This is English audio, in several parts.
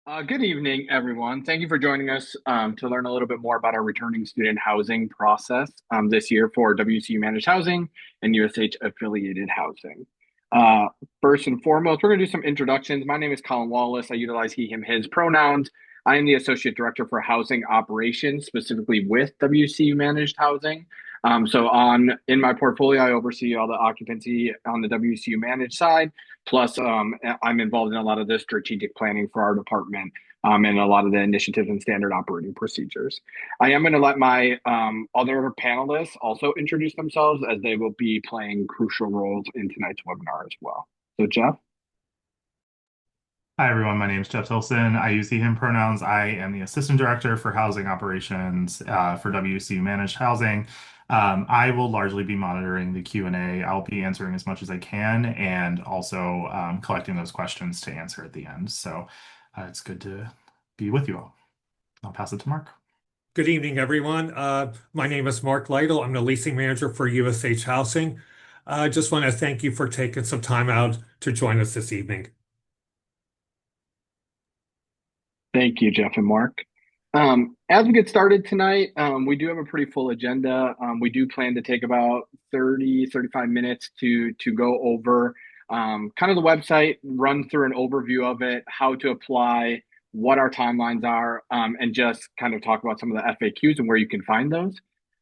Good evening, everyone. Thank you for joining us to learn a little bit more about our returning student housing process this year for WCU Managed Housing and USH affiliated housing. Uh, First and foremost, we're going to do some introductions. My name is Colin Wallace. I utilize he, him, his pronouns. I am the Associate Director for Housing Operations, specifically with WCU Managed Housing. So in my portfolio, I oversee all the occupancy on the WCU Managed side. Plus, I'm involved in a lot of the strategic planning for our department and a lot of the initiatives and standard operating procedures. I am going to let my other panelists also introduce themselves as they will be playing crucial roles in tonight's webinar as well. So, Jeff? Hi, everyone. My name is Jeff Tilson. I use he, him pronouns. I am the Assistant Director for Housing Operations for WCU Managed Housing. I will largely be monitoring the Q&A. I'll be answering as much as I can and also collecting those questions to answer at the end. So it's good to be with you all. I'll pass it to Mark. Good evening, everyone. My name is Mark Lytle. I'm the leasing manager for USH Housing. I just want to thank you for taking some time out to join us this evening. Thank you, Jeff and Mark. As we get started tonight, we do have a pretty full agenda. We do plan to take about 35 minutes to go over kind of the website, run through an overview of it, how to apply, what our timelines are, and just kind of talk about some of the FAQs and where you can find those.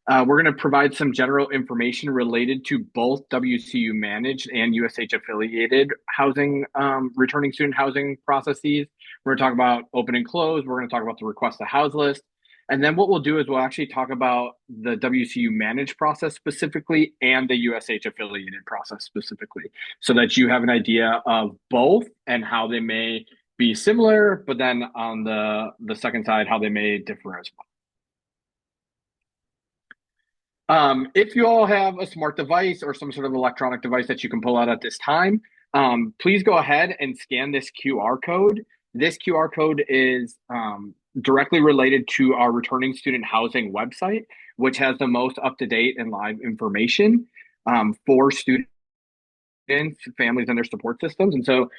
We're going to provide some general information related to both WCU managed and USH affiliated housing, returning student housing processes. We're going to talk about open and close. We're going to talk about the request to house list. And then what we'll do is we'll actually talk about the WCU managed process specifically and the USH affiliated process specifically so that you have an idea of both and how they may be similar, but then on the second side, how they may differ as well. If you all have a smart device or some sort of electronic device that you can pull out at this time, please go ahead and scan this QR code. This QR code is directly related to our returning student housing website, which has the most up-to-date and live information for students, families, and their support systems. And so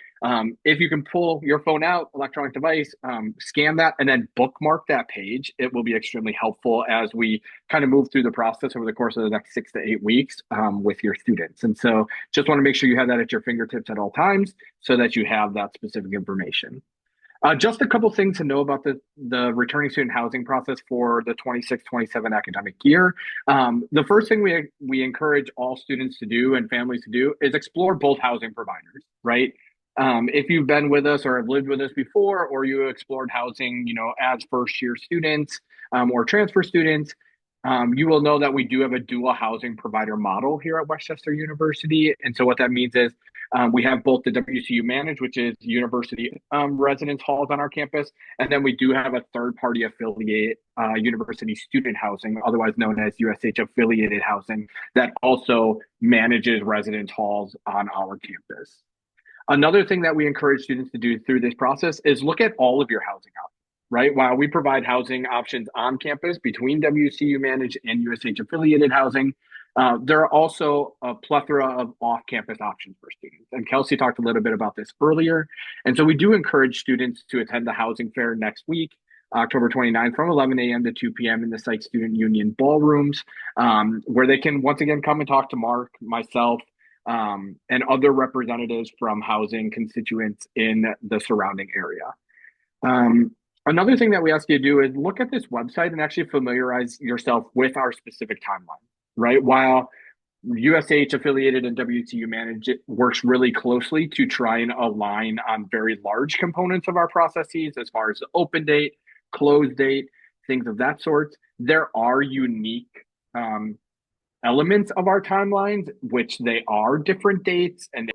if you can pull your phone out, electronic device, scan that, and then bookmark that page, it will be extremely helpful as we kind of move through the process over the course of the next 6 to 8 weeks with your students. And so just want to make sure you have that at your fingertips at all times so that you have that specific information. Just a couple things to know about the returning student housing process for the 26-27 academic year. The first thing we encourage all students to do and families to do is explore both housing providers, right? If you've been with us or have lived with us before, or you explored housing, as first year students or transfer students, you will know that we do have a dual housing provider model here at Westchester University. And so what that means is we have both the WCU Managed, which is university residence halls on our campus, and then we do have a third-party affiliate, university student housing, otherwise known as USH affiliated housing, that also manages residence halls on our campus. Another thing that we encourage students to do through this process is look at all of your housing options, right? While we provide housing options on campus between WCU Managed and USH affiliated housing, there are also a plethora of off-campus options for students. And Kelsey talked a little bit about this earlier. And so we do encourage students to attend the housing fair next week, October 29th, from 11 a.m. to 2 p.m. in the Psych Student Union ballrooms, where they can once again come and talk to Mark, myself, and other representatives from housing constituents in the surrounding area. Another thing that we ask you to do is look at this website and actually familiarize yourself with our specific timeline, right? While USH affiliated and WCU managed it works really closely to try and align on very large components of our processes as far as the open date, close date, things of that sort. There are unique elements of our timelines, which they are different dates and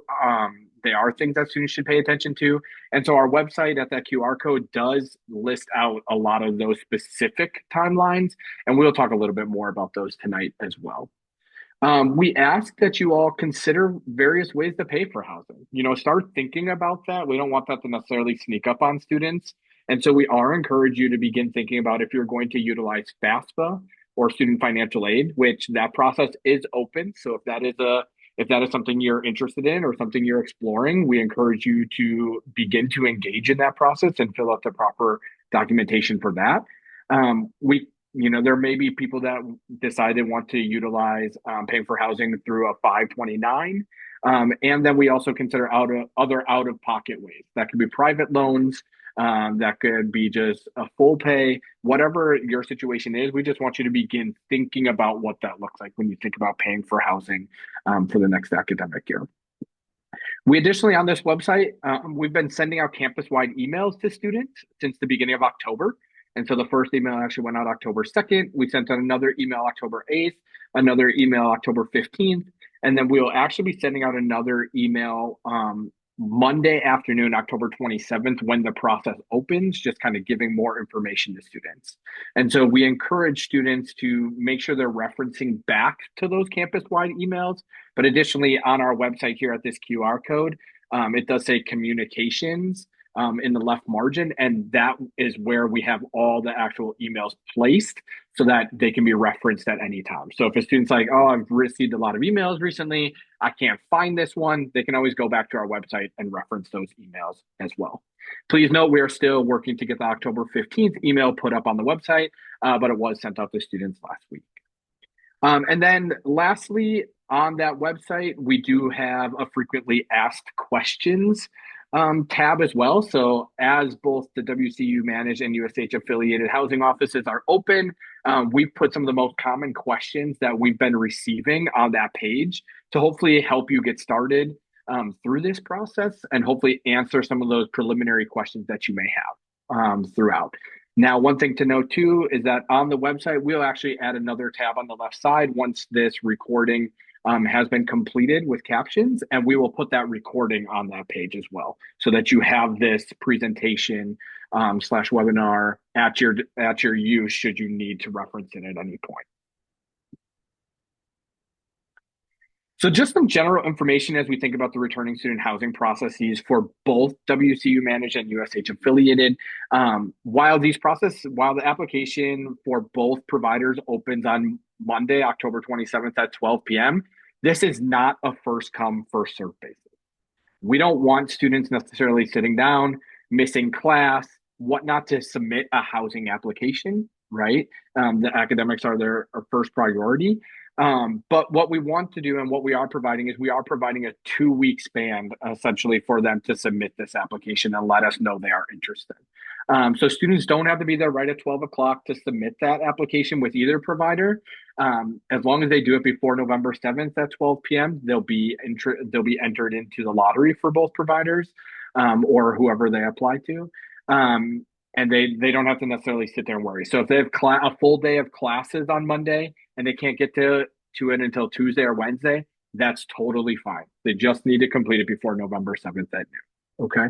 they are things that students should pay attention to. And so our website at that QR code does list out a lot of those specific timelines, and we'll talk a little bit more about those tonight as well. We ask that you all consider various ways to pay for housing. Start thinking about that. We don't want that to necessarily sneak up on students. And so we are encourage you to begin thinking about if you're going to utilize FAFSA or student financial aid, which that process is open. So if that is If that is something you're interested in or something you're exploring, we encourage you to begin to engage in that process and fill out the proper documentation for that. There may be people that decide they want to utilize paying for housing through a 529. And then we also consider other out of pocket ways. That could be private loans. That could be just a full pay, whatever your situation is. We just want you to begin thinking about what that looks like when you think about paying for housing for the next academic year. We additionally, on this website, we've been sending out campus-wide emails to students since the beginning of October. And so the first email actually went out October 2nd. We sent out another email October 8th, another email October 15th, and then we'll actually be sending out another email Monday afternoon, October 27th, when the process opens, just kind of giving more information to students. And so we encourage students to make sure they're referencing back to those campus-wide emails. But additionally, on our website here at this QR code, it does say communications in the left margin, and that is where we have all the actual emails placed so that they can be referenced at any time. So if a student's like, oh, I've received a lot of emails recently, I can't find this one, they can always go back to our website and reference those emails as well. Please note, we are still working to get the October 15th email put up on the website, but it was sent out to students last week. And then lastly, on that website, we do have a frequently asked questions tab as well. So as both the WCU Managed and USH affiliated housing offices are open, we've put some of the most common questions that we've been receiving on that page to hopefully help you get started through this process and hopefully answer some of those preliminary questions that you may have throughout. Now, one thing to note too is that on the website, we'll actually add another tab on the left side once this recording has been completed with captions, and we will put that recording on that page as well, so that you have this presentation slash webinar at your use should you need to reference it at any point. So just some general information as we think about the returning student housing processes for both WCU Managed and USH affiliated. While the application for both providers opens on Monday, October 27th at 12 p.m., this is not a first come, first served basis. We don't want students necessarily sitting down, missing class, whatnot to submit a housing application, right? The academics are their first priority. But what we want to do and what we are providing is we are providing a 2-week span essentially for them to submit this application and let us know they are interested. So students don't have to be there right at 12 o'clock to submit that application with either provider. As long as they do it before November 7th at 12 p.m., they'll be entered into the lottery for both providers or whoever they apply to. And they don't have to necessarily sit there and worry. So if they have a full day of classes on Monday and they can't get to it until Tuesday or Wednesday, that's totally fine. They just need to complete it before November 7th at noon. Okay.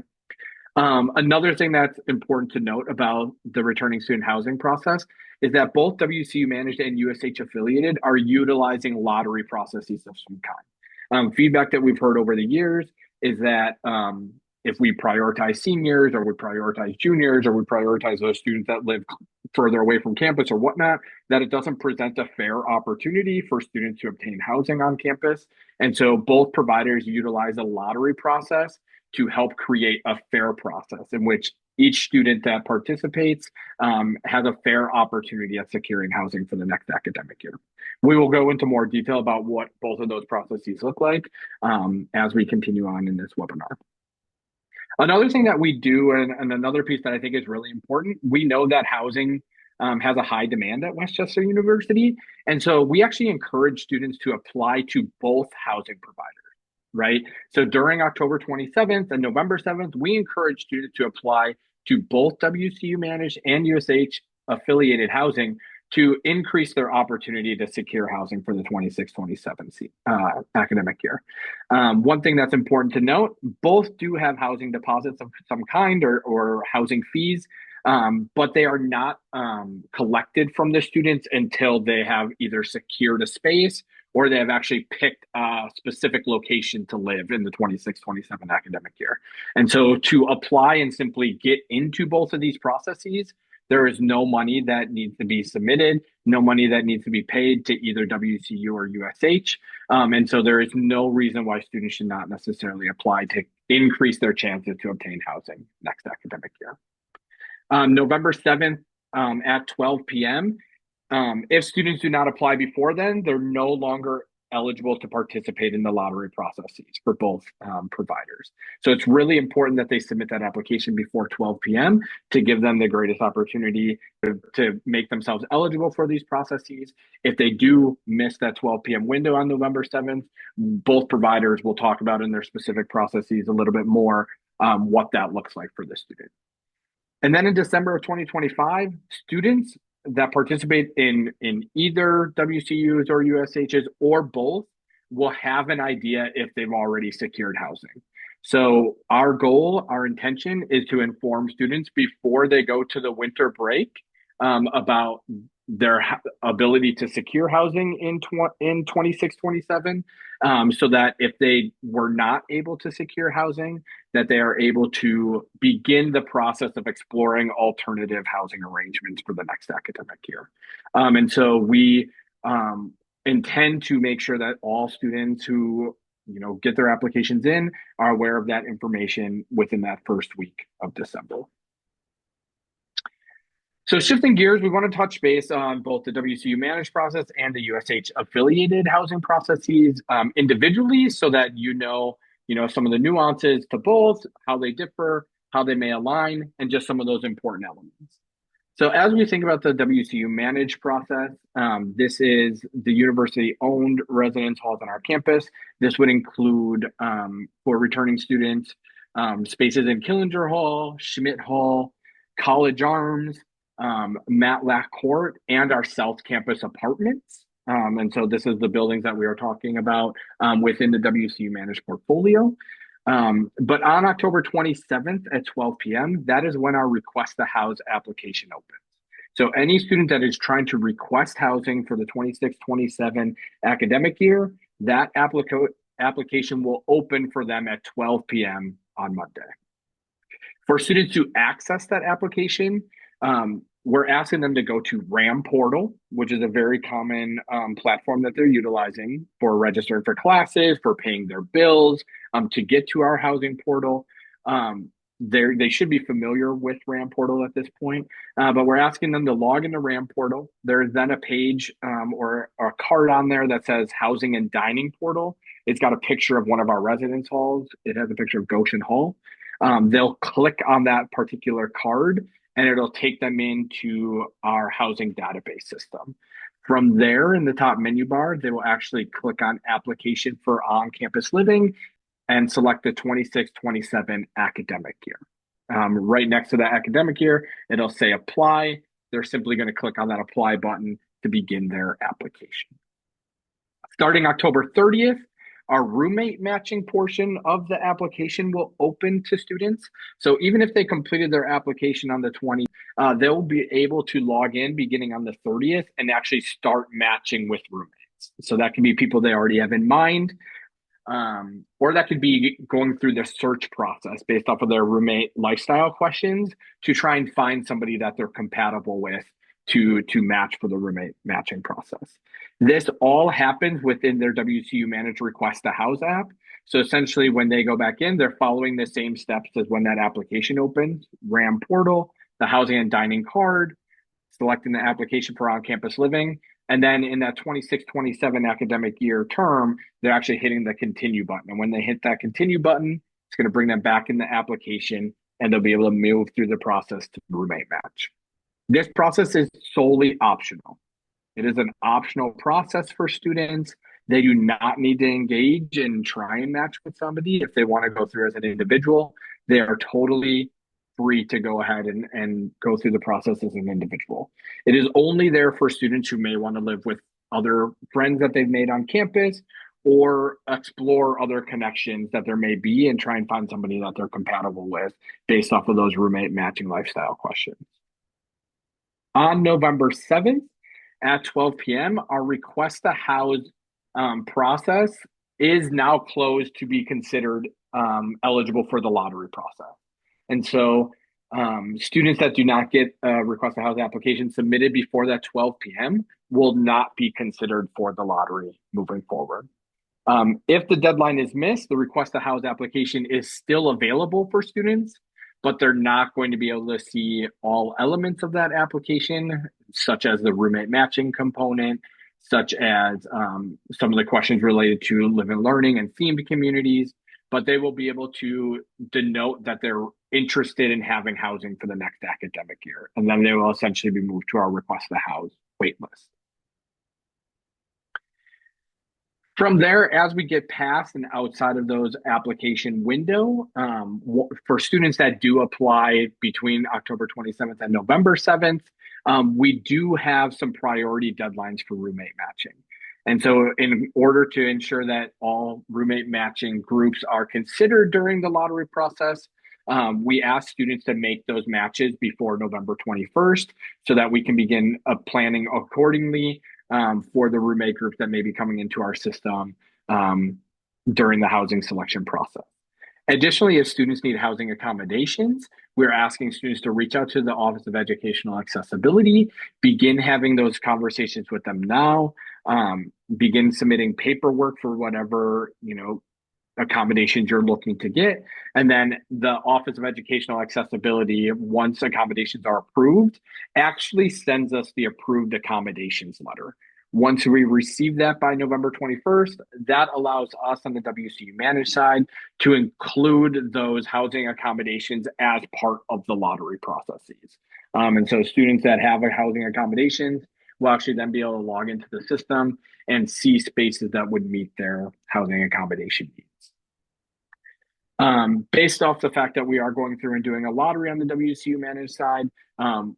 Another thing that's important to note about the returning student housing process is that both WCU Managed and USH affiliated are utilizing lottery processes of some kind. Feedback that we've heard over the years is that if we prioritize seniors or we prioritize juniors or we prioritize those students that live further away from campus or whatnot, that it doesn't present a fair opportunity for students to obtain housing on campus. And so both providers utilize a lottery process to help create a fair process in which each student that participates has a fair opportunity at securing housing for the next academic year. We will go into more detail about what both of those processes look like as we continue on in this webinar. Another thing that we do, and another piece that I think is really important, we know that housing has a high demand at Westchester University. And so we actually encourage students to apply to both housing providers, right? So during October 27th and November 7th, we encourage students to apply to both WCU Managed and USH affiliated housing to increase their opportunity to secure housing for the 26-27 academic year. One thing that's important to note, both do have housing deposits of some kind or housing fees, but they are not collected from the students until they have either secured a space or they have actually picked a specific location to live in the 26-27 academic year. And so to apply and simply get into both of these processes, there is no money that needs to be submitted, no money that needs to be paid to either WCU or USH. And so there is no reason why students should not necessarily apply to increase their chances to obtain housing next academic year. November 7th at 12 p.m. If students do not apply before then, they're no longer eligible to participate in the lottery processes for both providers. So it's really important that they submit that application before 12 p.m. to give them the greatest opportunity to make themselves eligible for these processes. If they do miss that 12 p.m. window on November 7th, both providers will talk about in their specific processes a little bit more what that looks like for the student. And then in December of 2025, students that participate in either WCUs or USHs or both will have an idea if they've already secured housing. So our goal, our intention is to inform students before they go to the winter break about their ability to secure housing in 26-27, so that if they were not able to secure housing, that they are able to begin the process of exploring alternative housing arrangements for the next academic year. And so we intend to make sure that all students who get their applications in are aware of that information within that first week of December. So shifting gears, we want to touch base on both the WCU managed process and the USH affiliated housing processes individually, so that you know some of the nuances to both, how they differ, how they may align, and just some of those important elements. So as we think about the WCU managed process, this is the university-owned residence halls on our campus. This would include, for returning students, spaces in Killinger Hall, Schmidt Hall, College Arms, Matlack Court, and our South Campus apartments. And so this is the buildings that we are talking about within the WCU managed portfolio. But on October 27th at 12 p.m., that is when our request to house application opens. So any student that is trying to request housing for the 26-27 academic year, that application will open for them at 12 p.m. on Monday. For students to access that application, we're asking them to go to RAM Portal, which is a very common platform that they're utilizing for registering for classes, for paying their bills, to get to our housing portal. They should be familiar with RAM Portal at this point, but we're asking them to log into RAM Portal. There's then a page or a card on there that says Housing and Dining Portal. It's got a picture of one of our residence halls. It has a picture of Goshen Hall. They'll click on that particular card, and it'll take them into our housing database system. From there, in the top menu bar, they will actually click on Application for On-Campus Living and select the 26-27 academic year. Right next to the academic year, it'll say Apply. They're simply going to click on that Apply button to begin their application. Starting October 30th, our roommate matching portion of the application will open to students. So even if they completed their application on the 20th, they'll be able to log in beginning on the 30th and actually start matching with roommates. So that can be people they already have in mind, or that could be going through the search process based off of their roommate lifestyle questions to try and find somebody that they're compatible with to match for the roommate matching process. This all happens within their WCU Managed Request to House app. So essentially, when they go back in, they're following the same steps as when that application opens: RAM Portal, the housing and dining card, selecting the application for on-campus living, and then in that 26-27 academic year term, they're actually hitting the continue button. And when they hit that continue button, it's going to bring them back in the application, and they'll be able to move through the process to roommate match. This process is solely optional. It is an optional process for students. They do not need to engage and try and match with somebody if they want to go through as an individual. They are totally free to go ahead and go through the process as an individual. It is only there for students who may want to live with other friends that they've made on campus or explore other connections that there may be and try and find somebody that they're compatible with based off of those roommate matching lifestyle questions. On November 7th at 12 p.m., our request to house process is now closed to be considered eligible for the lottery process. And so Students that do not get a request to housing application submitted before that 12 p.m. will not be considered for the lottery moving forward. If the deadline is missed, the request to house application is still available for students, but they're not going to be able to see all elements of that application, such as the roommate matching component, such as some of the questions related to live and learning and themed communities, but they will be able to denote that they're interested in having housing for the next academic year. And then they will essentially be moved to our request to house waitlist. From there, as we get past and outside of those application window, for students that do apply between October 27th and November 7th, we do have some priority deadlines for roommate matching. And so in order to ensure that all roommate matching groups are considered during the lottery process, we ask students to make those matches before November 21st so that we can begin planning accordingly for the roommate groups that may be coming into our system during the housing selection process. Additionally, if students need housing accommodations, we're asking students to reach out to the Office of Educational Accessibility, begin having those conversations with them now, begin submitting paperwork for whatever, accommodations you're looking to get. And then the Office of Educational Accessibility, once accommodations are approved, actually sends us the approved accommodations letter. Once we receive that by November 21st, that allows us on the WCU Managed side to include those housing accommodations as part of the lottery processes. And so students that have a housing accommodations will actually then be able to log into the system and see spaces that would meet their housing accommodation needs. Based off the fact that we are going through and doing a lottery on the WCU Managed side,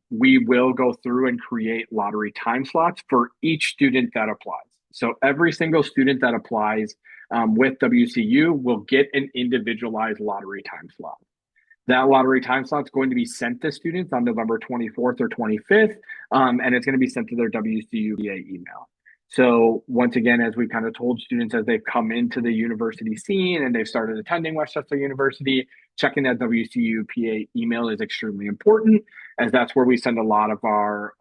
we will go through and create lottery time slots for each student that applies. So every single student that applies with WCU will get an individualized lottery time slot. That lottery time slot is going to be sent to students on November 24th or 25th, and it's going to be sent to their WCU via email. So once again, as we kind of told students as they've come into the university scene and they've started attending Westchester University, checking that WCU PA email is extremely important, as that's where we send a lot of our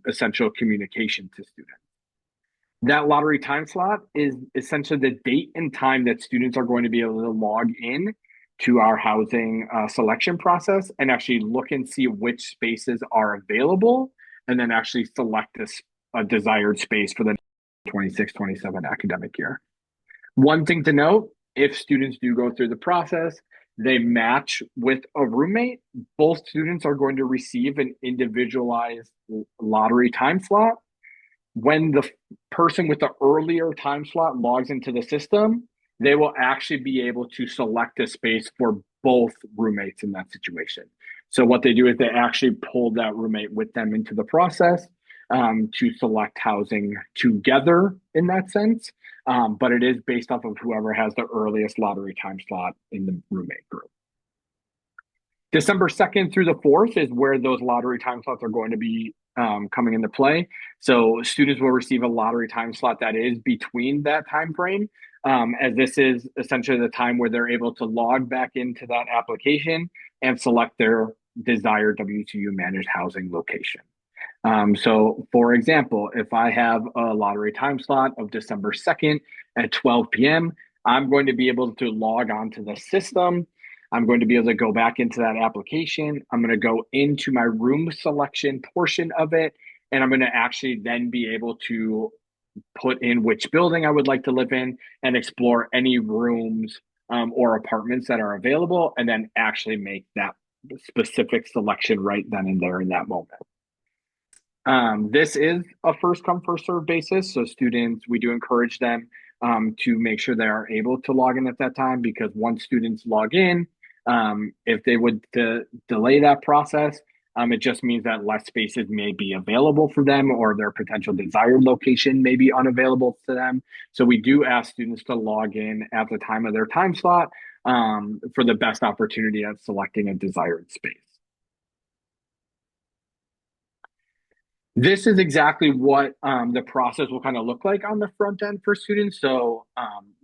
essential communication to students. That lottery time slot is essentially the date and time that students are going to be able to log in to our housing selection process and actually look and see which spaces are available, and then actually select a desired space for the 26-27 academic year. One thing to note, if students do go through the process, they match with a roommate, both students are going to receive an individualized lottery time slot. When the person with the earlier time slot logs into the system, they will actually be able to select a space for both roommates in that situation. So what they do is they actually pull that roommate with them into the process to select housing together in that sense. But it is based off of whoever has the earliest lottery time slot in the roommate group. December 2nd through the 4th is where those lottery time slots are going to be coming into play. So students will receive a lottery time slot that is between that time frame, as this is essentially the time where they're able to log back into that application and select their desired WCU managed housing location. So for example, if I have a lottery time slot of December 2nd at 12 p.m., I'm going to be able to log on to the system. I'm going to be able to go back into that application. I'm going to go into my room selection portion of it, and I'm going to actually then be able to put in which building I would like to live in and explore any rooms or apartments that are available, and then actually make that specific selection right then and there in that moment. This is a first come, first serve basis. So students, we do encourage them to make sure they are able to log in at that time, because once students log in, if they would delay that process, it just means that less spaces may be available for them, or their potential desired location may be unavailable to them. So we do ask students to log in at the time of their time slot for the best opportunity at selecting a desired space. This is exactly what the process will kind of look like on the front end for students. So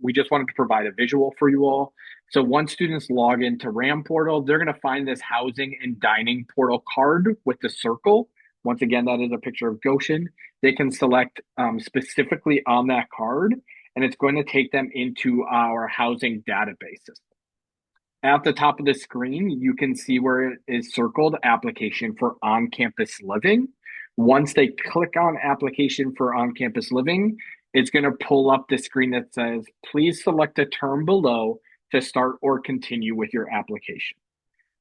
we just wanted to provide a visual for you all. So once students log into RAM portal, they're going to find this housing and dining portal card with the circle. Once again, that is a picture of Goshen. They can select specifically on that card, and it's going to take them into our housing databases. At the top of the screen, you can see where it is circled application for on-campus living. Once they click on application for on-campus living, it's going to pull up the screen that says, please select a term below to start or continue with your application.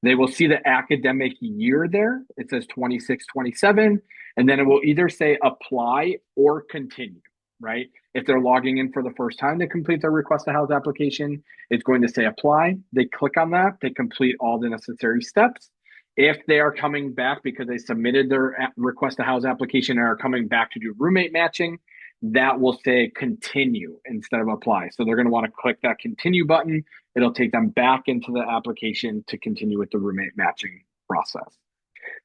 They will see the academic year there. It says 26-27, and then it will either say apply or continue, right? If they're logging in for the first time to complete their request to house application, it's going to say apply. They click on that, they complete all the necessary steps. If they are coming back because they submitted their request to house application and are coming back to do roommate matching, that will say continue instead of apply. So they're going to want to click that continue button. It'll take them back into the application to continue with the roommate matching process.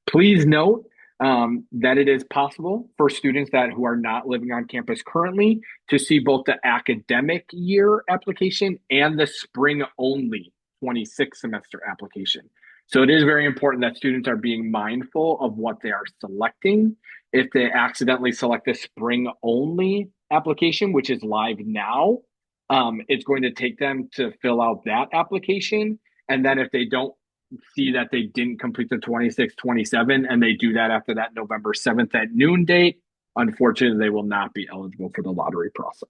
Please note that it is possible for students who are not living on campus currently to see both the academic year application and the spring only 26 semester application. So it is very important that students are being mindful of what they are selecting. If they accidentally select the spring only application, which is live now, it's going to take them to fill out that application. And then if they don't see that they didn't complete the 26-27 and they do that after that November 7th at noon date, unfortunately, they will not be eligible for the lottery process.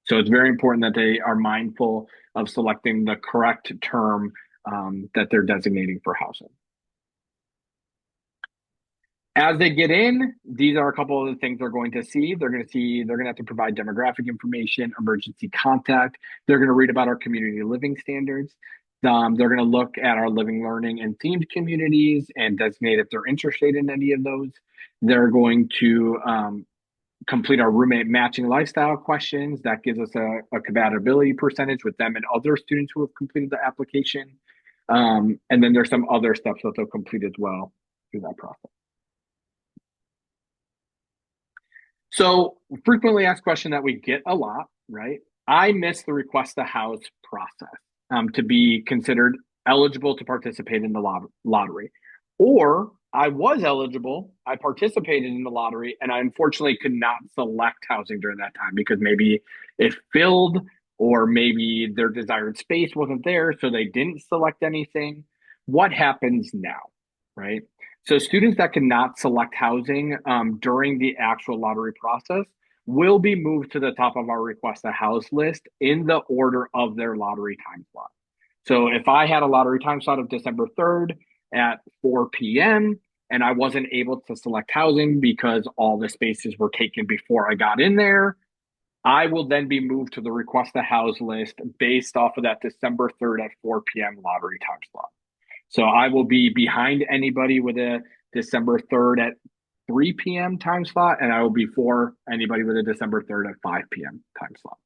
So it's very important that they are mindful of selecting the correct term that they're designating for housing. As they get in, these are a couple of the things they're going to see. They're going to have to provide demographic information, emergency contact. They're going to read about our community living standards. They're going to look at our living, learning, and themed communities and designate if they're interested in any of those. They're going to complete our roommate matching lifestyle questions. That gives us a compatibility percentage with them and other students who have completed the application. And then there's some other steps that they'll complete as well through that process. So frequently asked question that we get a lot, right? I missed the request to house process to be considered eligible to participate in the lottery. Or I was eligible, I participated in the lottery, and I unfortunately could not select housing during that time because maybe it filled or maybe their desired space wasn't there, so they didn't select anything. What happens now, right? So students that cannot select housing during the actual lottery process will be moved to the top of our request to house list in the order of their lottery time slot. So if I had a lottery time slot of December 3rd at 4 p.m. and I wasn't able to select housing because all the spaces were taken before I got in there, I will then be moved to the request to house list based off of that December 3rd at 4 p.m. lottery time slot. So I will be behind anybody with a December 3rd at 3 p.m. time slot, and I will be before anybody with a December 3rd at 5 p.m. time slot.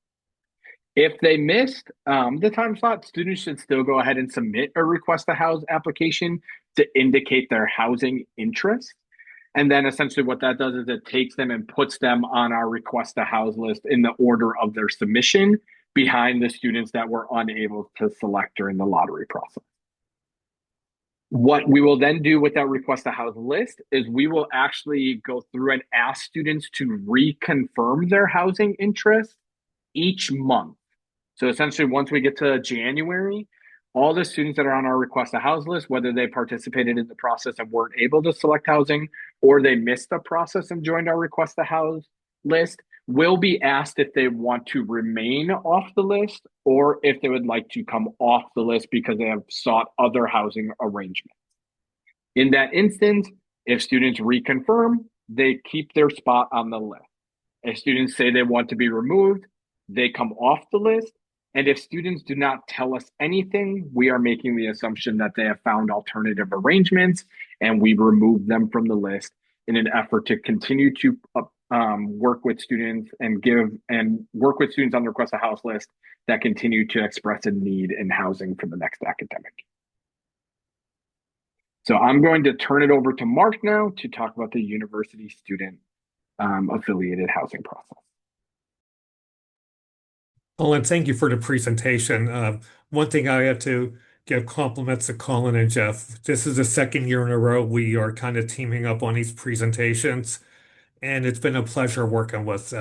If they missed the time slot, students should still go ahead and submit a request to house application to indicate their housing interest. And then essentially what that does is it takes them and puts them on our request to house list in the order of their submission behind the students that were unable to select during the lottery process. What we will then do with that request to house list is we will actually go through and ask students to reconfirm their housing interest each month. So essentially, once we get to January, all the students that are on our request to house list, whether they participated in the process and weren't able to select housing, or they missed the process and joined our request to house list, will be asked if they want to remain off the list or if they would like to come off the list because they have sought other housing arrangements. In that instance, if students reconfirm, they keep their spot on the list. If students say they want to be removed, they come off the list. And if students do not tell us anything, we are making the assumption that they have found alternative arrangements and we remove them from the list in an effort to continue to work with students and work with students on the request a house list that continue to express a need in housing for the next academic. So I'm going to turn it over to Mark now to talk about the university student affiliated housing process. Colin, thank you for the presentation. One thing I have to give compliments to Colin and Jeff. This is the second year in a row we are kind of teaming up on these presentations, and it's been a pleasure working with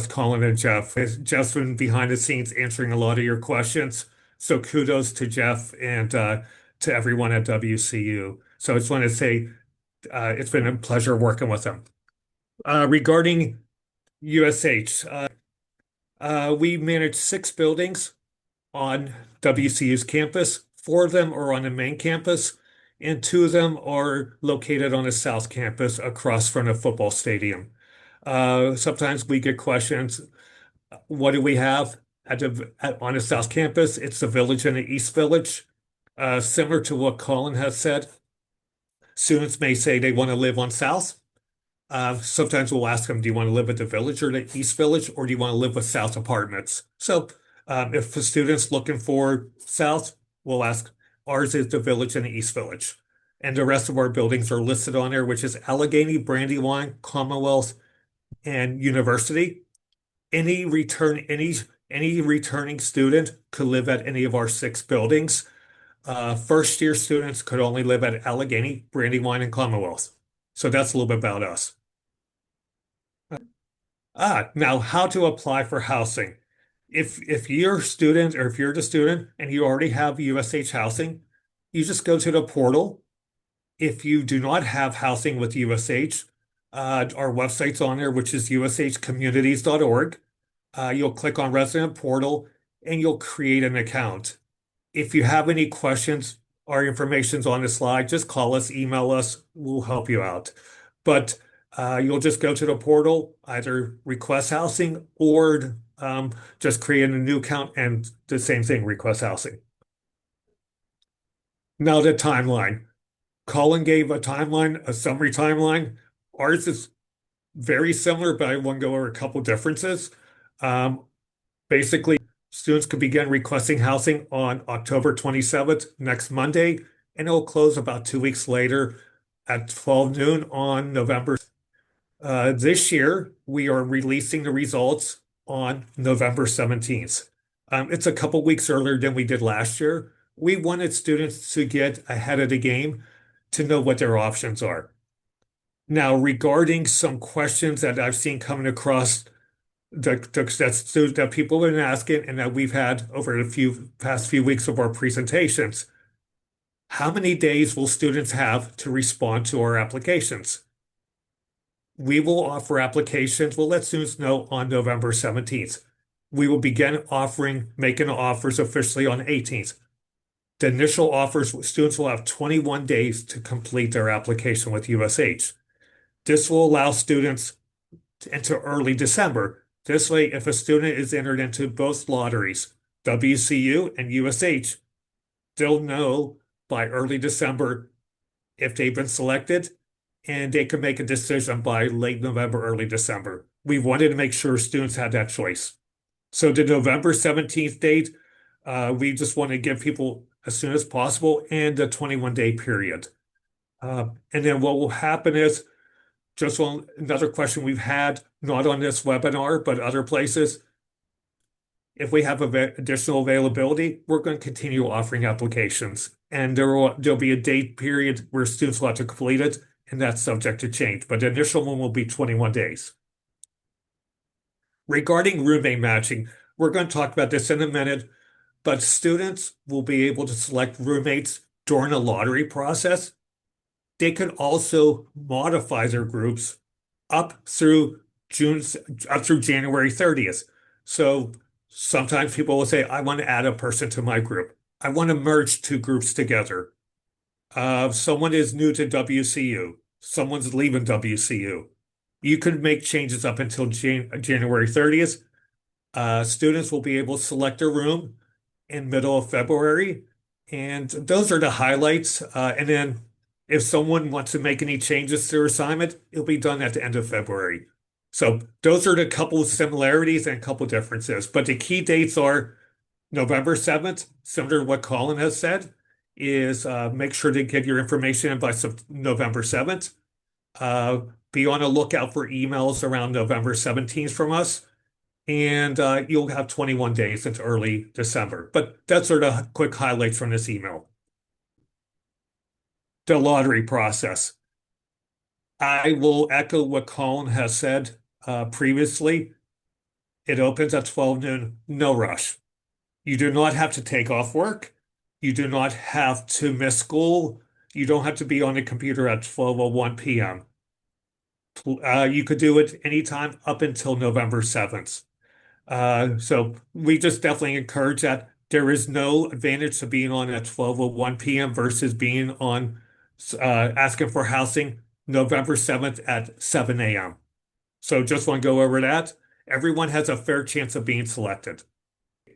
Colin and Jeff. Jeff's been behind the scenes answering a lot of your questions, so kudos to Jeff and to everyone at WCU. So I just want to say it's been a pleasure working with them. Regarding USH, we manage 6 buildings on WCU's campus. 4 of them are on the main campus, and 2 of them are located on the south campus across from a football stadium. Sometimes we get questions, what do we have on the south campus? It's the village and the east village. Similar to what Colin has said, students may say they want to live on south. Sometimes we'll ask them, do you want to live at the village or the East Village, or do you want to live with South apartments? So if the student's looking for South, we'll ask, ours is the village and the East Village. And the rest of our buildings are listed on there, which is Allegheny, Brandywine, Commonwealth, and University. Any returning student could live at any of our 6 buildings. First year students could only live at Allegheny, Brandywine, and Commonwealth. So that's a little bit about us. Now how to apply for housing. If you're a student or if you're the student and you already have USH housing, you just go to the portal. If you do not have housing with USH, our website's on there, which is ushcommunities.org. You'll click on resident portal and you'll create an account. If you have any questions, our information's on the slide. Just call us, email us, we'll help you out. But you'll just go to the portal, either request housing or just create a new account and the same thing, request housing. Now the timeline. Colin gave a timeline, a summary timeline. Ours is very similar, but I want to go over a couple differences. Basically, students could begin requesting housing on October 27th, next Monday, and it'll close about 2 weeks later at 12 noon on November. This year, we are releasing the results on November 17th. It's a couple weeks earlier than we did last year. We wanted students to get ahead of the game to know what their options are. Now, regarding some questions that I've seen coming across that people have been asking and that we've had over the past few weeks of our presentations, how many days will students have to respond to our applications? We will offer applications. We'll let students know on November 17th. We will begin making offers officially on the 18th. The initial offers, students will have 21 days to complete their application with USH. This will allow students to enter early December. This way, if a student is entered into both lotteries, WCU and USH, they'll know by early December if they've been selected, and they can make a decision by late November, early December. We wanted to make sure students had that choice. So the November 17th date, we just want to give people as soon as possible and a 21-day period. And then what will happen is, just another question we've had, not on this webinar, but other places, if we have additional availability, we're going to continue offering applications. And there'll be a date period where students will have to complete it, and that's subject to change. But the initial one will be 21 days. Regarding roommate matching, we're going to talk about this in a minute, but students will be able to select roommates during the lottery process. They can also modify their groups up through January 30th. So sometimes people will say, I want to add a person to my group. I want to merge 2 groups together. Someone is new to WCU. Someone's leaving WCU. You can make changes up until January 30th. Students will be able to select a room in middle of February. And those are the highlights. And then if someone wants to make any changes to their assignment, it'll be done at the end of February. So those are the couple of similarities and a couple of differences. But the key dates are November 7th, similar to what Colin has said, is make sure to get your information in by November 7th. Be on the lookout for emails around November 17th from us, and you'll have 21 days into early December. But that's sort of quick highlights from this email. The lottery process. I will echo what Colin has said previously. It opens at 12 noon, no rush. You do not have to take off work. You do not have to miss school. You don't have to be on the computer at 12:01 p.m. You could do it anytime up until November 7th. So we just definitely encourage that. There is no advantage to being on at 12:01 p.m. versus being on asking for housing November 7th at 7 a.m. So just want to go over that. Everyone has a fair chance of being selected.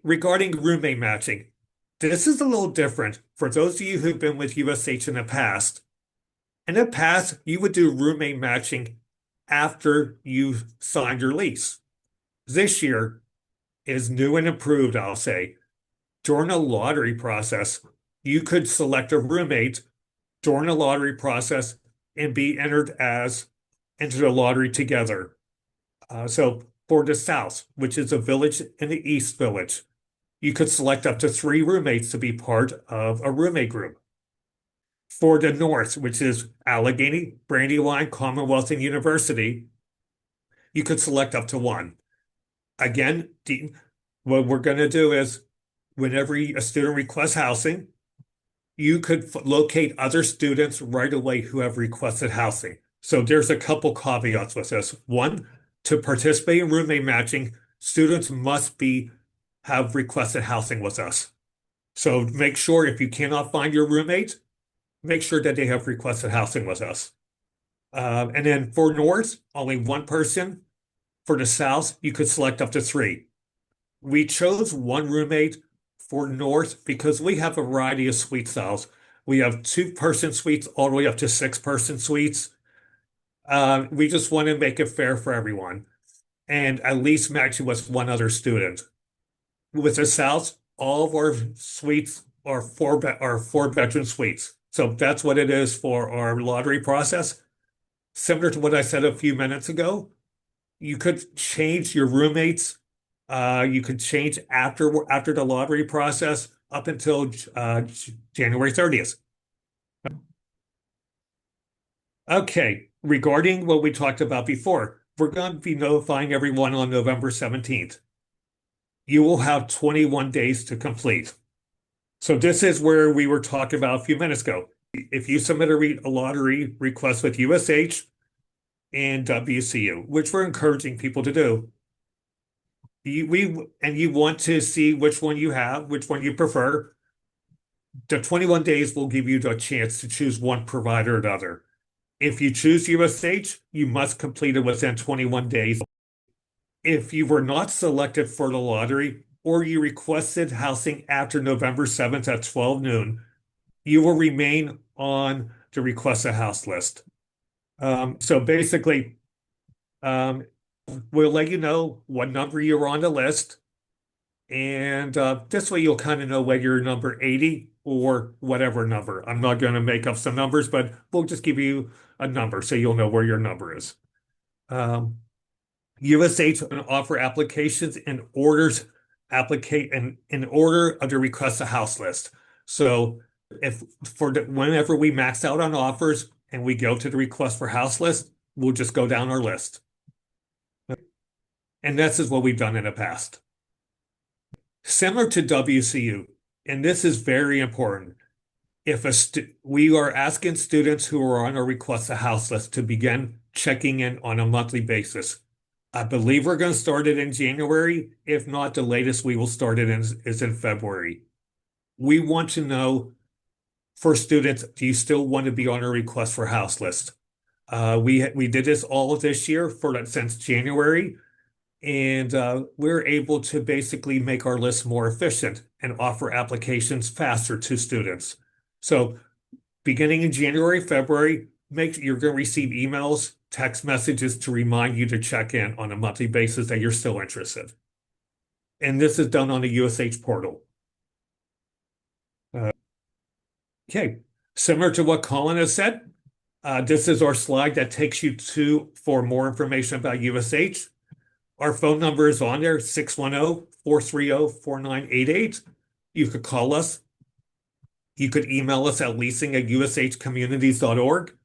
Regarding roommate matching, this is a little different for those of you who've been with USH in the past. In the past, you would do roommate matching after you signed your lease. This year is new and improved, I'll say. During a lottery process, you could select a roommate during a lottery process and be entered as into the lottery together. So for the South, which is a village in the East Village, you could select up to 3 roommates to be part of a roommate group. For the North, which is Allegheny, Brandywine, Commonwealth, and University, you could select up to 1. Again, what we're going to do is whenever a student requests housing, you could locate other students right away who have requested housing. So there's a couple caveats with this. One, to participate in roommate matching, students must have requested housing with us. So make sure if you cannot find your roommate, make sure that they have requested housing with us. And then for North, only 1 person. For the South, you could select up to 3. We chose 1 roommate for North because we have a variety of suite styles. We have 2-person suites all the way up to 6-person suites. We just want to make it fair for everyone and at least match it with 1 other student. With the South, all of our suites are 4-bedroom suites. So that's what it is for our lottery process. Similar to what I said a few minutes ago, you could change your roommates. You could change after the lottery process up until January 30th. Okay, regarding what we talked about before, we're going to be notifying everyone on November 17th. You will have 21 days to complete. So this is where we were talking about a few minutes ago. If you submit a lottery request with USH and WCU, which we're encouraging people to do, you want to see which one you have, which one you prefer, the 21 days will give you the chance to choose one provider or another. If you choose USH, you must complete it within 21 days. If you were not selected for the lottery or you requested housing after November 7th at 12 noon, you will remain on the request a house list. So basically, we'll let you know what number you're on the list. And this way you'll kind of know whether you're number 80 or whatever number. I'm not going to make up some numbers, but we'll just give you a number so you'll know where your number is. USH can offer applications in order of the request a house list. So whenever we max out on offers and we go to the request for house list, we'll just go down our list. And this is what we've done in the past. Similar to WCU, and this is very important. We are asking students who are on our request a house list to begin checking in on a monthly basis. I believe we're going to start it in January. If not, the latest we will start it is in February. We want to know for students, do you still want to be on a request for house list? We did this all of this year since January, and we're able to basically make our list more efficient and offer applications faster to students. So beginning in January, February, you're going to receive emails, text messages to remind you to check in on a monthly basis that you're still interested. And this is done on the USH portal. Okay, similar to what Colin has said, this is our slide that takes you to for more information about USH. Our phone number is on there, 610-430-4988. You could call us. You could email us at leasing@ushcommunities.org.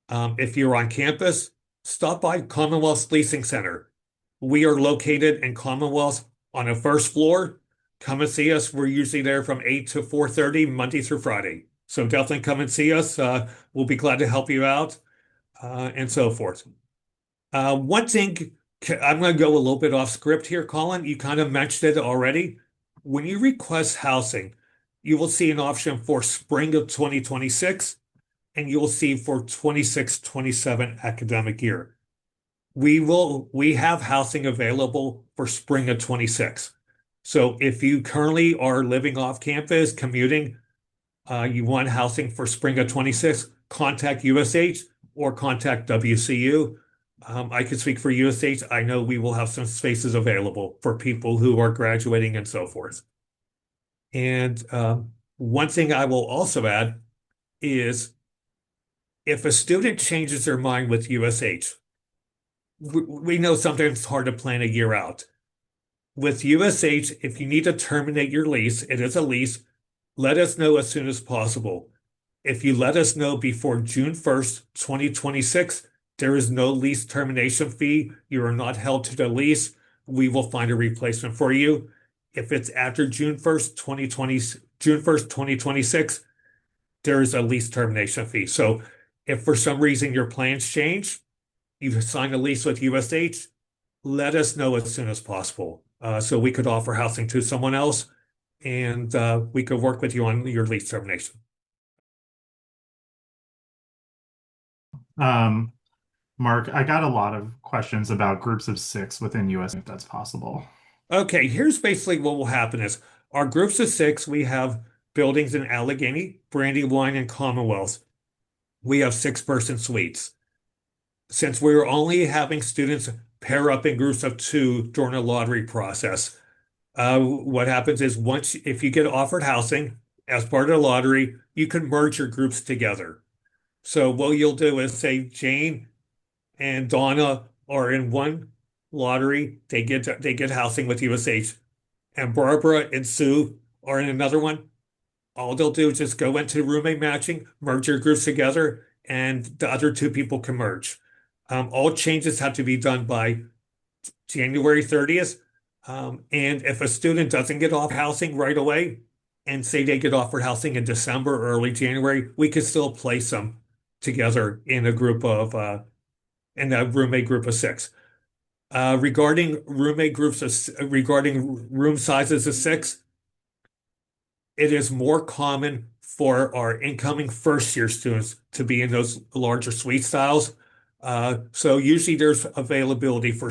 If you're on campus, stop by Commonwealth Leasing Center. We are located in Commonwealth on the first floor. Come and see us. We're usually there from 8 to 4:30, Monday through Friday. So definitely come and see us. We'll be glad to help you out, and so forth. One thing, I'm going to go a little bit off script here, Colin. You kind of mentioned it already. When you request housing, you will see an option for spring of 2026, and you will see for 26-27 academic year. We have housing available for spring of 26. So if you currently are living off campus, commuting, you want housing for spring of 26, contact USH or contact WCU. I can speak for USH. I know we will have some spaces available for people who are graduating and so forth. And one thing I will also add is if a student changes their mind with USH, we know sometimes it's hard to plan a year out. With USH, if you need to terminate your lease, it is a lease, let us know as soon as possible. If you let us know before June 1st, 2026, there is no lease termination fee. You are not held to the lease. We will find a replacement for you. If it's after June 1st, 2026, there is a lease termination fee. So if for some reason your plans change, you've signed a lease with USH, let us know as soon as possible. So we could offer housing to someone else and we could work with you on your lease termination. Mark, I got a lot of questions about groups of 6 within US, if that's possible. Okay, here's basically what will happen is our groups of 6, we have buildings in Allegheny, Brandywine, and Commonwealth. We have 6-person suites. Since we're only having students pair up in groups of 2 during the lottery process, what happens is if you get offered housing as part of the lottery, you can merge your groups together. So what you'll do is say Jane and Donna are in one lottery, they get housing with USH, and Barbara and Sue are in another one. All they'll do is just go into roommate matching, merge your groups together, and the other 2 people can merge. All changes have to be done by January 30th. And if a student doesn't get off housing right away, and say they get offered housing in December or early January, we could still place them together in a roommate group of 6. Regarding room sizes of 6, it is more common for our incoming first-year students to be in those larger suite styles. So usually there's availability for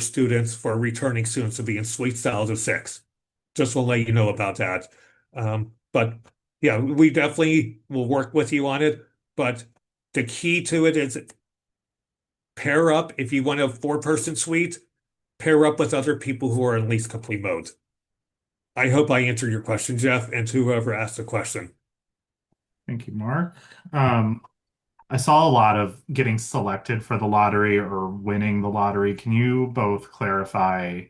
returning students to be in suite styles of 6. Just want to let you know about that. But yeah, we definitely will work with you on it. But the key to it is pair up. If you want a 4-person suite, pair up with other people who are in least complete mode. I hope I answered your question, Jeff, and to whoever asked the question. Thank you, Mark. I saw a lot of getting selected for the lottery or winning the lottery. Can you both clarify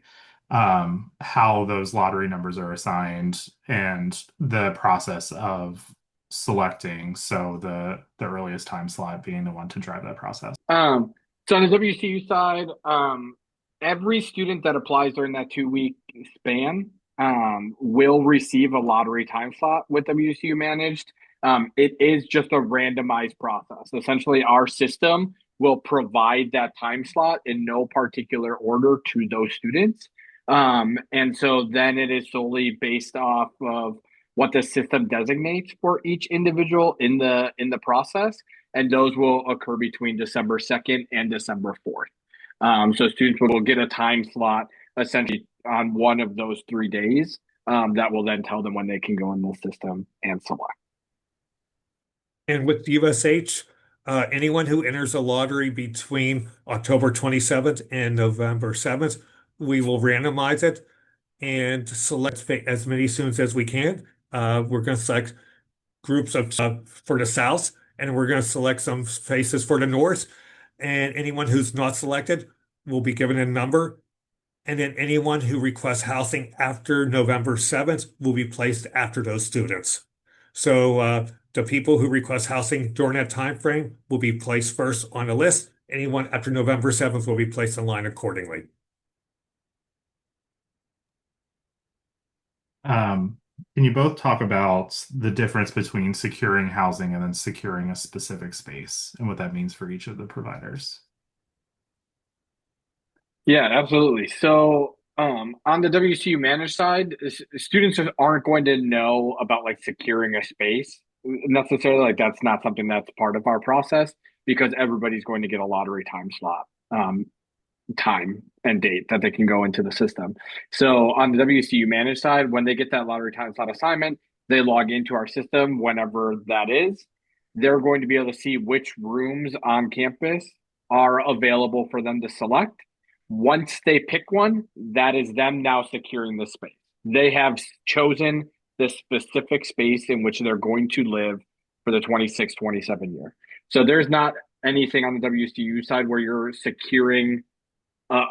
how those lottery numbers are assigned and the process of selecting? So the earliest time slot being the one to drive that process. So on the WCU side, every student that applies during that 2-week span will receive a lottery time slot with WCU Managed. It is just a randomized process. Essentially, our system will provide that time slot in no particular order to those students. And so then it is solely based off of what the system designates for each individual in the process, and those will occur between December 2nd and December 4th. So students will get a time slot essentially on one of those 3 days that will then tell them when they can go in the system and select. And with USH, anyone who enters a lottery between October 27th and November 7th, we will randomize it and select as many students as we can. We're going to select groups of for the south, and we're going to select some spaces for the north. And anyone who's not selected will be given a number. And then anyone who requests housing after November 7th will be placed after those students. So the people who request housing during that time frame will be placed first on the list. Anyone after November 7th will be placed in line accordingly. Um, can you both talk about the difference between securing housing and then securing a specific space and what that means for each of the providers? Yeah, absolutely. So, on the WCU managed side, students aren't going to know about like securing a space necessarily. Like that's not something that's part of our process because everybody's going to get a lottery time slot, time and date that they can go into the system. So on the WCU managed side, when they get that lottery time slot assignment, they log into our system whenever that is. They're going to be able to see which rooms on campus are available for them to select. Once they pick one, that is them now securing the space. They have chosen the specific space in which they're going to live for the 26-27 year. So there's not anything on the WCU side where you're securing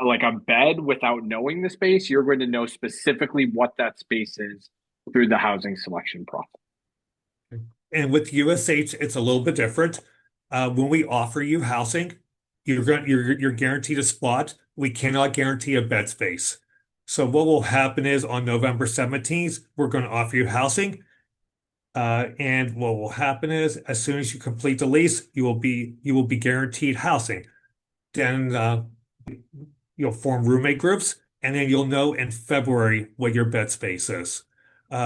like a bed without knowing the space. You're going to know specifically what that space is through the housing selection process. And with USH, it's a little bit different. When we offer you housing, you're guaranteed a spot. We cannot guarantee a bed space. So what will happen is on November 17th, we're going to offer you housing. And what will happen is as soon as you complete the lease, you will be guaranteed housing. Then you'll form roommate groups, and then you'll know in February what your bed space is.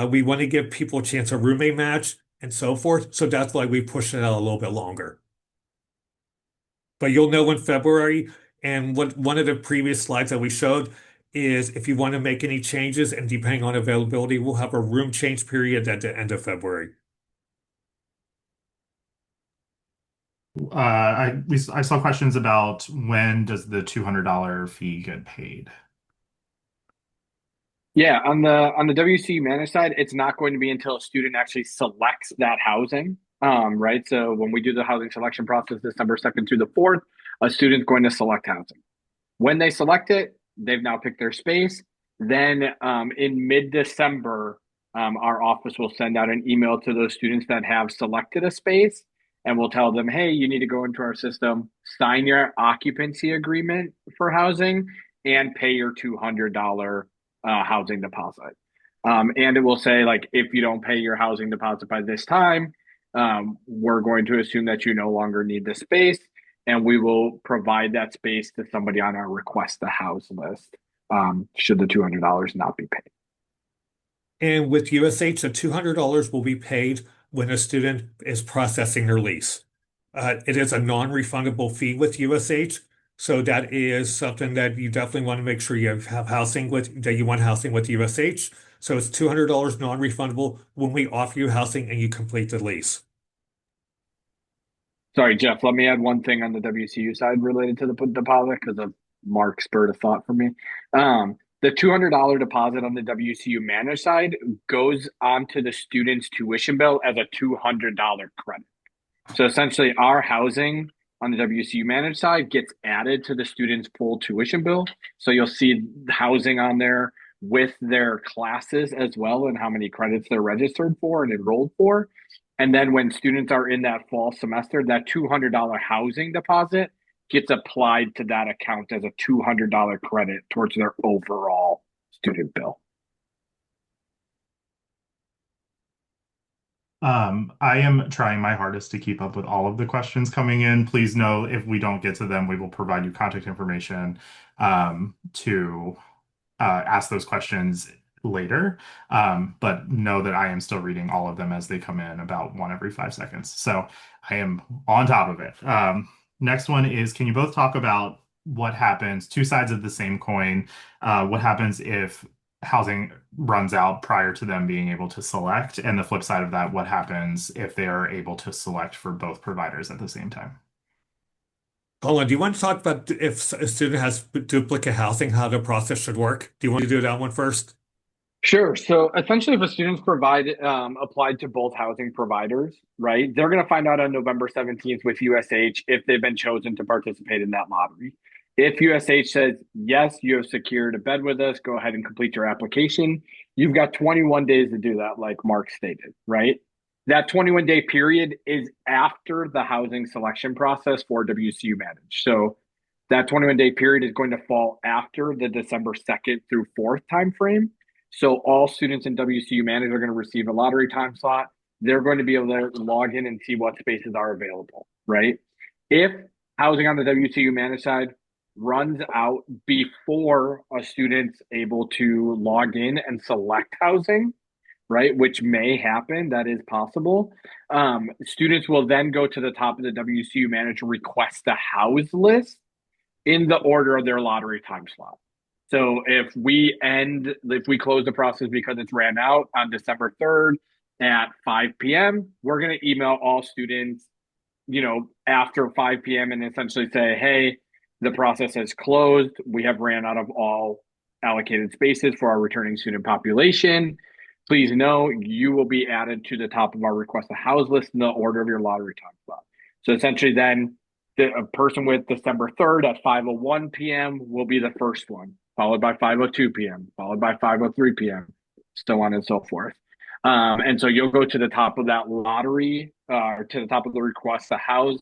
We want to give people a chance to roommate match and so forth. So that's why we push it out a little bit longer. But you'll know in February. And what one of the previous slides that we showed is if you want to make any changes and depending on availability, we'll have a room change period at the end of February. I saw questions about when does the $200 fee get paid? Yeah, on the WCU managed side, it's not going to be until a student actually selects that housing. Right. So when we do the housing selection process, December 2nd through the 4th, a student's going to select housing. When they select it, they've now picked their space. Then in mid-December, our office will send out an email to those students that have selected a space, and we'll tell them, hey, you need to go into our system, sign your occupancy agreement for housing, and pay your $200 housing deposit. And it will say, like, if you don't pay your housing deposit by this time, we're going to assume that you no longer need the space and we will provide that space to somebody on our request to house list, should the $200 not be paid. And with USH, the $200 will be paid when a student is processing their lease. It is a non-refundable fee with USH, so that is something that you definitely want to make sure you have housing with that you want housing with USH. So it's $200 non-refundable when we offer you housing and you complete the lease. Sorry, Jeff, let me add one thing on the WCU side related to the deposit because of Mark spurred a thought for me. The $200 deposit on the WCU managed side goes onto the student's tuition bill as a $200 credit. So essentially, our housing on the WCU managed side gets added to the student's full tuition bill. So you'll see housing on there with their classes as well and how many credits they're registered for and enrolled for. And then when students are in that fall semester, that $200 housing deposit gets applied to that account as a $200 credit towards their overall student bill. I am trying my hardest to keep up with all of the questions coming in. Please know if we don't get to them, we will provide you contact information to ask those questions later. But know that I am still reading all of them as they come in, about one every 5 seconds. So I am on top of it. Next one is, can you both talk about what happens, two sides of the same coin, what happens if housing runs out prior to them being able to select, and the flip side of that, what happens if they are able to select for both providers at the same time? Colin, do you want to talk about if a student has duplicate housing, how the process should work? Do you want to do that one first? Sure. So essentially, if a student's applied to both housing providers, right, they're going to find out on November 17th with USH if they've been chosen to participate in that lottery. If USH says, yes, you have secured a bed with us, go ahead and complete your application. You've got 21 days to do that, like Mark stated, right? That 21-day period is after the housing selection process for WCU Managed. So that 21-day period is going to fall after the December 2nd through 4th timeframe. So all students in WCU Manage are going to receive a lottery time slot. They're going to be able to log in and see what spaces are available, right? If housing on the WCU Manage side runs out before a student's able to log in and select housing, right, which may happen, that is possible. Students will then go to the top of the WCU Manage request a house list in the order of their lottery time slot. So if we close the process because it's ran out on December 3rd at 5 p.m., we're going to email all students, after 5 p.m. and essentially say, hey, the process has closed. We have ran out of all allocated spaces for our returning student population. Please know you will be added to the top of our request a house list in the order of your lottery time slot. So essentially then a person with December 3rd at 5:01 p.m. will be the first one, followed by 5:02 p.m., followed by 5:03 p.m., so on and so forth. And so you'll go to the top of that lottery, to the top of the request a house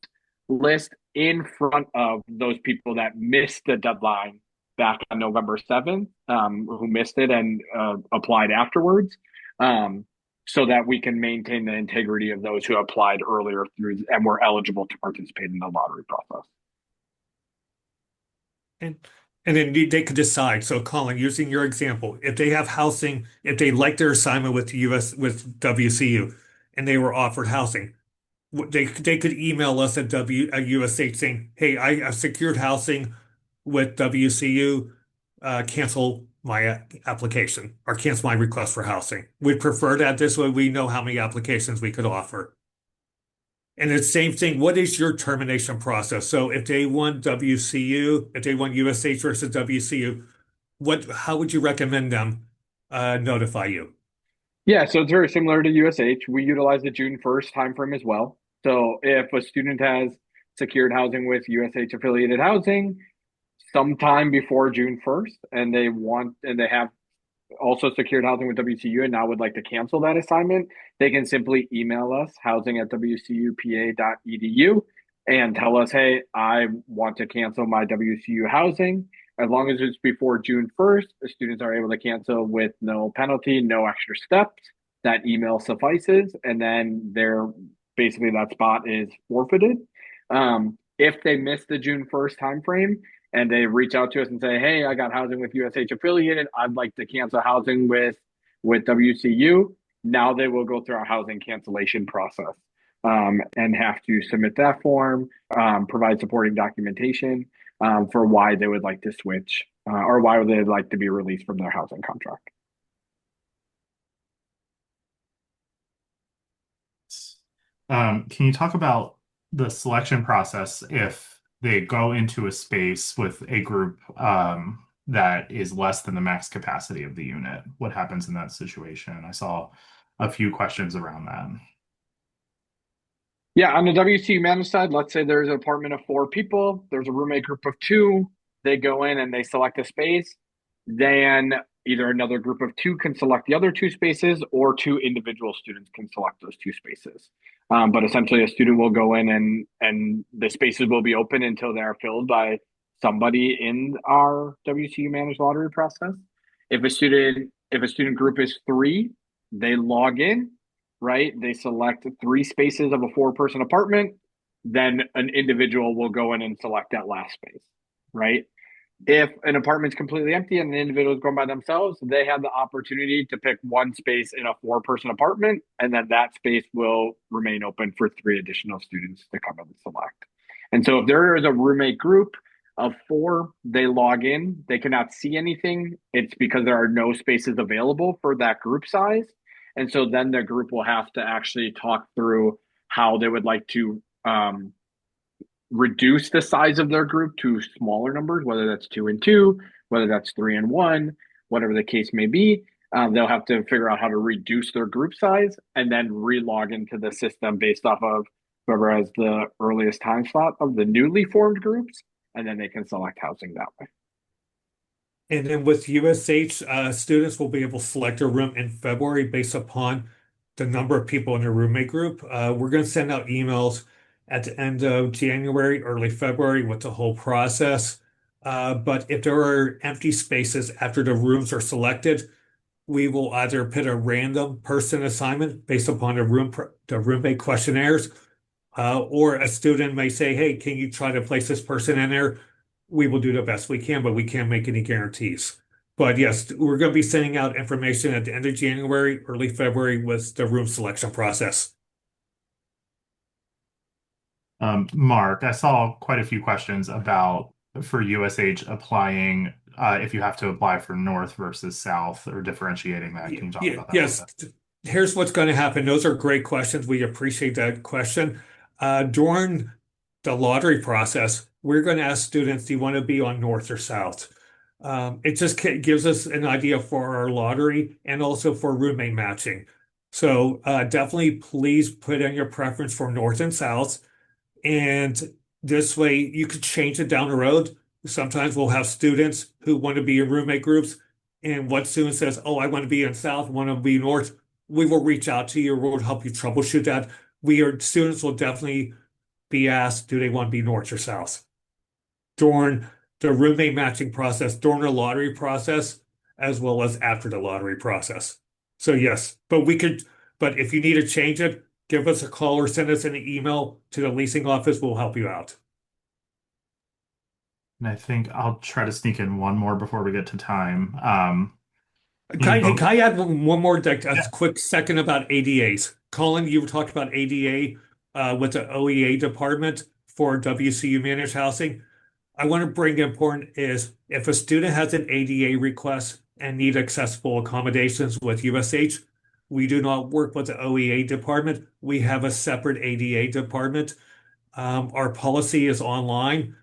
list in front of those people that missed the deadline back on November 7th, who missed it and applied afterwards. So that we can maintain the integrity of those who applied earlier through and were eligible to participate in the lottery process. And and then they could decide. So, Colin, using your example, if they have housing, if they like their assignment with WCU, and they were offered housing, they could email us at USH saying, "Hey, I secured housing with WCU. Cancel my application or cancel my request for housing. We'd prefer that this way we know how many applications we could offer." And the same thing, what is your termination process? So if they want WCU, if they want USH versus WCU, how would you recommend them notify you? Yeah, so it's very similar to USH. We utilize the June 1st timeframe as well. So if a student has secured housing with USH affiliated housing sometime before June 1st and they have also secured housing with WCU and now would like to cancel that assignment, they can simply email us housing@wcupa.edu and tell us, hey, I want to cancel my WCU housing. As long as it's before June 1st, the students are able to cancel with no penalty, no extra steps. That email suffices, and then basically that spot is forfeited. If they miss the June 1st timeframe, and they reach out to us and say, hey, I got housing with USH affiliated. I'd like to cancel housing with WCU. Now they will go through our housing cancellation process and have to submit that form, provide supporting documentation for why they would like to switch or why they'd like to be released from their housing contract. Can you talk about the selection process if they go into a space with a group that is less than the max capacity of the unit? What happens in that situation? I saw a few questions around that. Yeah, on the WCU Managed side, let's say there's an apartment of 4 people, there's a roommate group of 2, they go in and they select a space, then either another group of 2 can select the other 2 spaces or 2 individual students can select those 2 spaces. But essentially a student will go in and the spaces will be open until they're filled by somebody in our WCU Managed lottery process. If a student group is 3, they log in, right? They select 3 spaces of a 4-person apartment, then an individual will go in and select that last space, right? If an apartment's completely empty and an individual is going by themselves, they have the opportunity to pick 1 space in a 4-person apartment, and then that space will remain open for 3 additional students to come and select. And so if there is a roommate group of 4, they log in, they cannot see anything. It's because there are no spaces available for that group size. And so then the group will have to actually talk through how they would like to reduce the size of their group to smaller numbers, whether that's 2 and 2, whether that's 3 and 1, whatever the case may be. they'll have to figure out how to reduce their group size and then re-log into the system based off of whoever has the earliest time slot of the newly formed groups, and then they can select housing that way. And then with USH, students will be able to select a room in February based upon the number of people in their roommate group. We're going to send out emails at the end of January, early February with the whole process. But if there are empty spaces after the rooms are selected, we will either put a random person assignment based upon the roommate questionnaires, or a student may say, "Hey, can you try to place this person in there?" We will do the best we can, but we can't make any guarantees. But yes, we're going to be sending out information at the end of January, early February with the room selection process. Mark, I saw quite a few questions about for USH applying if you have to apply for North versus South or differentiating that. Can you talk about that a little Yes, bit? here's what's going to happen. Those are great questions. We appreciate that question. During the lottery process, we're going to ask students, do you want to be on North or South? It just gives us an idea for our lottery and also for roommate matching. So definitely please put in your preference for North and South. And this way you could change it down the road. Sometimes we'll have students who want to be in roommate groups, and one student says, "Oh, I want to be in South, want to be North." We will reach out to you. We'll help you troubleshoot that. Students will definitely be asked, do they want to be North or South during the roommate matching process, during the lottery process, as well as after the lottery process. So yes, but if you need to change it, give us a call or send us an email to the leasing office. We'll help you out. And I think I'll try to sneak in one more before we get to time. Can I add one more, like, a Yeah. quick second about ADAs? Colin, you were talking about ADA with the OEA department for WCU Managed Housing. I want to bring important is if a student has an ADA request and need accessible accommodations with USH, we do not work with the OEA department. We have a separate ADA department. Our policy is online,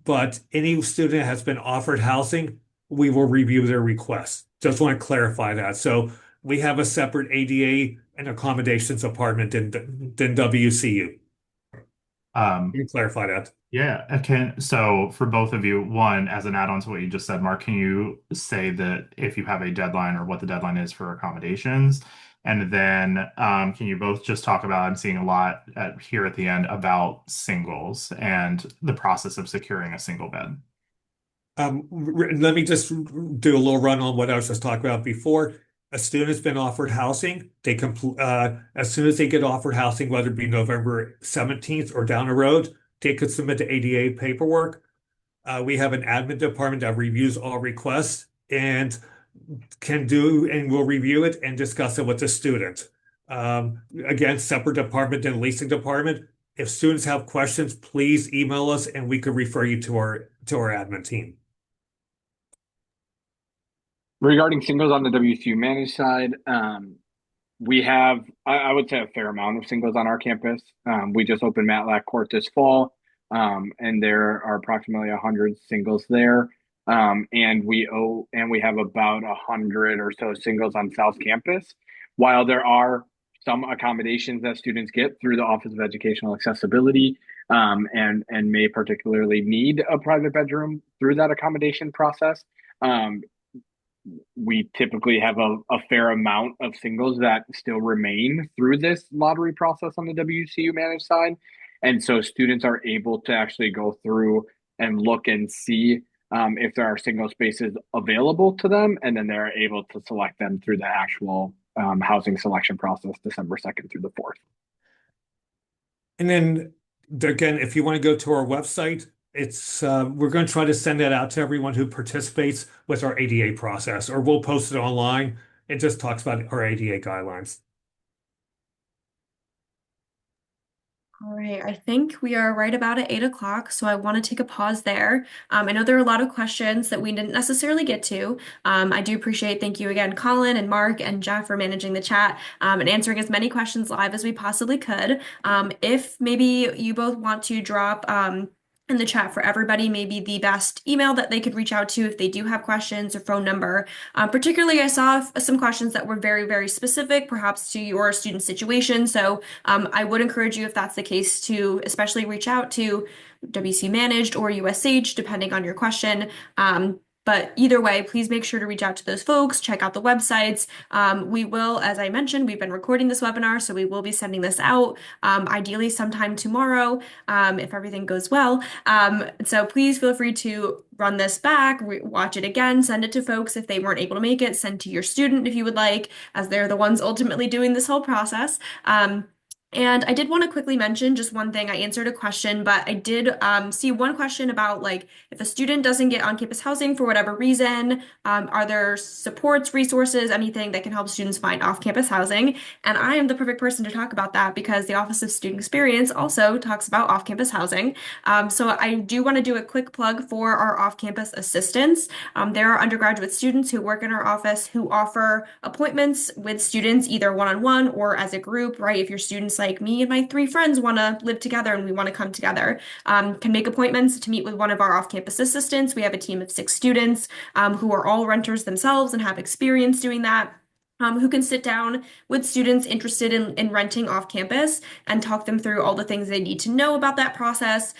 but any student has been offered housing, we will review their request. Just want to clarify that. So we have a separate ADA and accommodations department than WCU. Um, Can you clarify that? yeah, I can. So for both of you, one, as an add-on to what you just said, Mark, can you say that if you have a deadline or what the deadline is for accommodations? And then can you both just talk about, I'm seeing a lot here at the end about singles and the process of securing a single bed. Let me just do a little run on what I was just talking about before. A student's been offered housing. As soon as they get offered housing, whether it be November 17th or down the road, they could submit the ADA paperwork. We have an admin department that reviews all requests and will review it and discuss it with the student. Again, separate department than leasing department. If students have questions, please email us and we could refer you to our admin team. Regarding singles on the WCU managed side, we have, I would say, a fair amount of singles on our campus. We just opened Matlack Court this fall, and there are approximately 100 singles there. And we have about 100 or so singles on South Campus. While there are some accommodations that students get through the Office of Educational Accessibility, and may particularly need a private bedroom through that accommodation process. We typically have a fair amount of singles that still remain through this lottery process on the WCU managed side. And so students are able to actually go through and look and see if there are single spaces available to them. And then they're able to select them through the actual housing selection process, December 2nd through the 4th. And then again, if you want to go to our website, we're going to try to send that out to everyone who participates with our ADA process, or we'll post it online. It just talks about our ADA guidelines. All right, I think we are right about at 8 o'clock, so I want to take a pause there. I know there are a lot of questions that we didn't necessarily get to. I do appreciate, thank you again, Colin and Mark and Jeff for managing the chat and answering as many questions live as we possibly could. If maybe you both want to drop in the chat for everybody, maybe the best email that they could reach out to if they do have questions, or phone number. Particularly, I saw some questions that were very, very specific, perhaps to your student situation. So I would encourage you, if that's the case, to especially reach out to WCU Managed or USH, depending on your question. But either way, please make sure to reach out to those folks, check out the websites. We will, as I mentioned, we've been recording this webinar, so we will be sending this out ideally sometime tomorrow, if everything goes well. So please feel free to run this back, watch it again, send it to folks if they weren't able to make it, send to your student if you would like, as they're the ones ultimately doing this whole process. And I did want to quickly mention just one thing. I answered a question, but I did see one question about, like, if a student doesn't get on-campus housing for whatever reason, are there supports, resources, anything that can help students find off-campus housing? And I am the perfect person to talk about that, because the Office of Student Experience also talks about off-campus housing. So I do want to do a quick plug for our off-campus assistants. There are undergraduate students who work in our office who offer appointments with students, either one-on-one or as a group, right? If your students like me and my 3 friends want to live together and we want to come together, can make appointments to meet with one of our off-campus assistants. We have a team of 6 students who are all renters themselves and have experience doing that. Who can sit down with students interested in renting off campus and talk them through all the things they need to know about that process,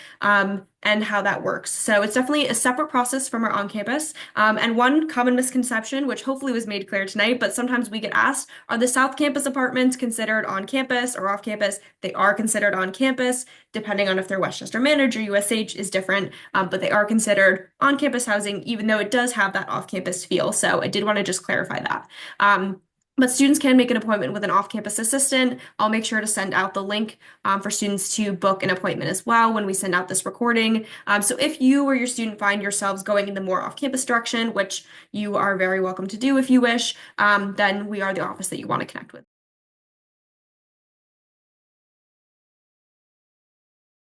and how that works. So it's definitely a separate process from our on-campus. And one common misconception, which hopefully was made clear tonight, but sometimes we get asked, are the South Campus apartments considered on campus or off campus? They are considered on campus, depending on if they're Westchester Managed or USH is different, but they are considered on-campus housing, even though it does have that off-campus feel. So I did want to just clarify that. But students can make an appointment with an off-campus assistant. I'll make sure to send out the link for students to book an appointment as well when we send out this recording. So if you or your student find yourselves going in the more off-campus direction, which you are very welcome to do if you wish, then we are the office that you want to connect with.